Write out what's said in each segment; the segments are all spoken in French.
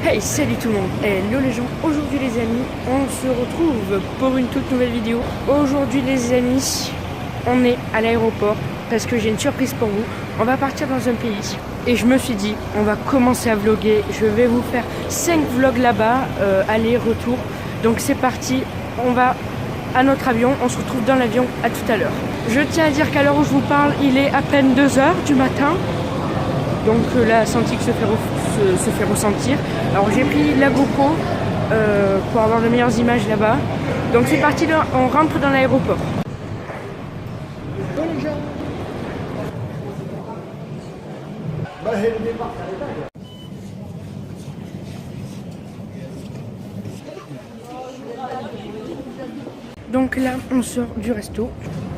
Hey, salut tout le monde. Hello les gens. Aujourd'hui les amis, on se retrouve pour une toute nouvelle vidéo. Aujourd'hui les amis, on est à l'aéroport parce que j'ai une surprise pour vous. On va partir dans un pays et je me suis dit, on va commencer à vlogger. Je vais vous faire 5 vlogs là-bas, aller-retour. Donc c'est parti, on va à notre avion. On se retrouve dans l'avion, à tout à l'heure. Je tiens à dire qu'à l'heure où je vous parle, il est à peine 2 h du matin. Donc la Santique se fait ressentir. Alors j'ai pris la GoPro pour avoir de meilleures images là-bas. Donc c'est parti, là, on rentre dans l'aéroport. Donc là on sort du resto.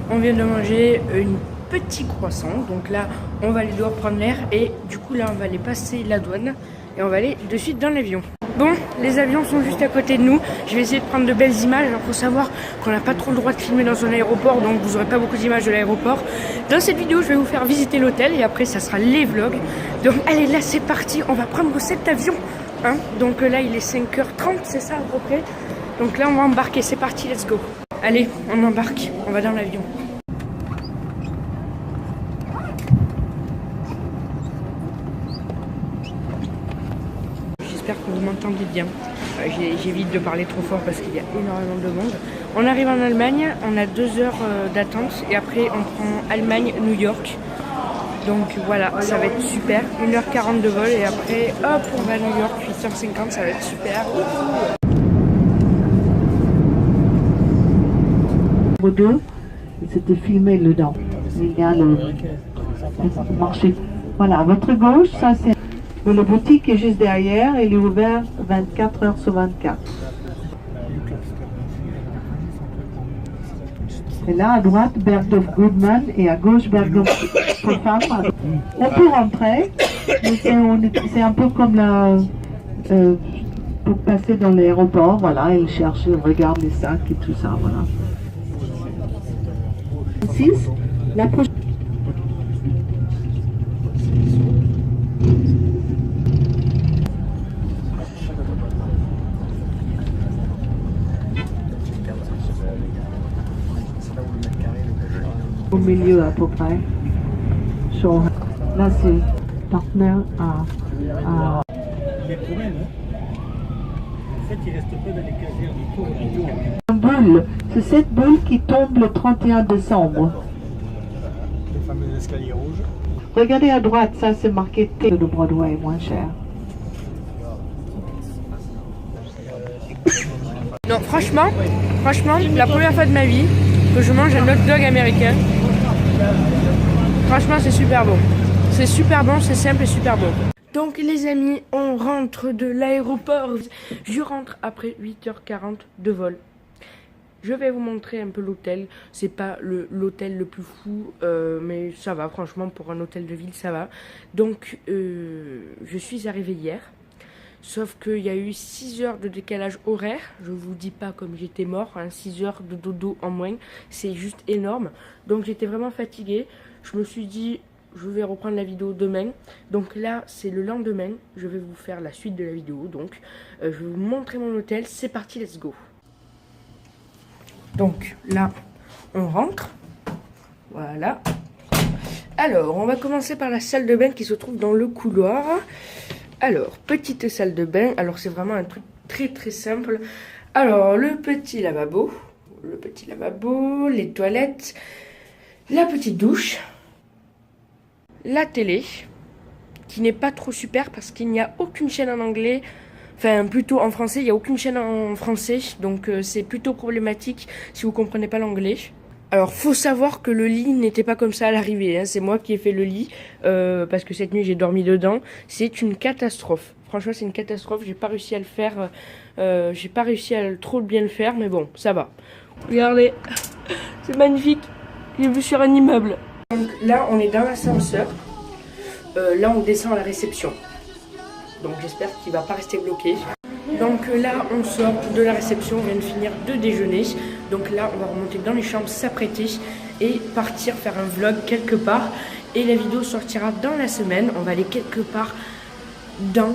On vient de manger une petit croissant, donc là on va aller dehors prendre l'air et du coup là on va aller passer la douane et on va aller de suite dans l'avion. Bon, les avions sont juste à côté de nous, je vais essayer de prendre de belles images. Alors faut savoir qu'on n'a pas trop le droit de filmer dans un aéroport, donc vous n'aurez pas beaucoup d'images de l'aéroport. Dans cette vidéo je vais vous faire visiter l'hôtel et après ça sera les vlogs. Donc allez, là c'est parti, on va prendre cet avion hein. Donc là il est 5h30, c'est ça à peu près. Donc là on va embarquer, c'est parti, let's go. Allez, on embarque, on va dans l'avion. J'espère que vous m'entendez bien. J'évite de parler trop fort parce qu'il y a énormément de monde. On arrive en Allemagne, on a 2 heures d'attente et après on prend Allemagne-New York. Donc voilà, ça va être super. 1h40 de vol et après hop, on va à New York, 8h50, ça va être super. Numéro 2, c'était filmé dedans. Il y a le marché. Voilà, à votre gauche, ça c'est. Le boutique est juste derrière, il est ouvert 24 heures sur 24. Et là, à droite, Bergdorf Goodman et à gauche, Bergdorf Pforzheim. On peut rentrer, mais c'est un peu comme pour passer dans l'aéroport. Voilà, il cherche, il regarde les sacs et tout ça. Voilà. 6, la prochaine. Au milieu à peu près. Là c'est partenaire à... Les problèmes, en fait, il reste pas dans les casiers du tour. Une boule, c'est cette boule qui tombe le 31 décembre. Les fameux escaliers rouges. Regardez à droite, ça c'est marqué T de Broadway, moins cher. Non, franchement, la première fois de ma vie que je mange un hot dog américain. Franchement, c'est super bon. C'est super bon, c'est simple et super bon. Donc les amis, on rentre de l'aéroport. Je rentre après 8h40 de vol. Je vais vous montrer un peu l'hôtel. C'est pas l'hôtel le plus fou, mais ça va, franchement, pour un hôtel de ville, ça va. Donc, je suis arrivée hier. Sauf qu'il y a eu 6 heures de décalage horaire. Je vous dis pas comme j'étais mort, hein, 6 heures de dodo en moins. C'est juste énorme. Donc j'étais vraiment fatiguée. Je me suis dit, je vais reprendre la vidéo demain. Donc là, c'est le lendemain. Je vais vous faire la suite de la vidéo. Donc, je vais vous montrer mon hôtel. C'est parti, let's go. Donc là, on rentre. Voilà. Alors, on va commencer par la salle de bain qui se trouve dans le couloir. Alors, petite salle de bain. Alors, c'est vraiment un truc très très simple. Alors, le petit lavabo, les toilettes, la petite douche, la télé, qui n'est pas trop super parce qu'il n'y a aucune chaîne en anglais. Enfin, plutôt en français, il n'y a aucune chaîne en français. Donc, c'est plutôt problématique si vous ne comprenez pas l'anglais. Alors, faut savoir que le lit n'était pas comme ça à l'arrivée, hein. C'est moi qui ai fait le lit, parce que cette nuit j'ai dormi dedans. C'est une catastrophe. Franchement, c'est une catastrophe. J'ai pas réussi à le faire, j'ai pas réussi à trop bien le faire, mais bon, ça va. Regardez, c'est magnifique. J'ai vu sur un immeuble. Donc là, on est dans l'ascenseur. Là, on descend à la réception. Donc j'espère qu'il va pas rester bloqué. Donc là, on sort de la réception, on vient de finir de déjeuner. Donc là, on va remonter dans les chambres, s'apprêter et partir faire un vlog quelque part. Et la vidéo sortira dans la semaine. On va aller quelque part dans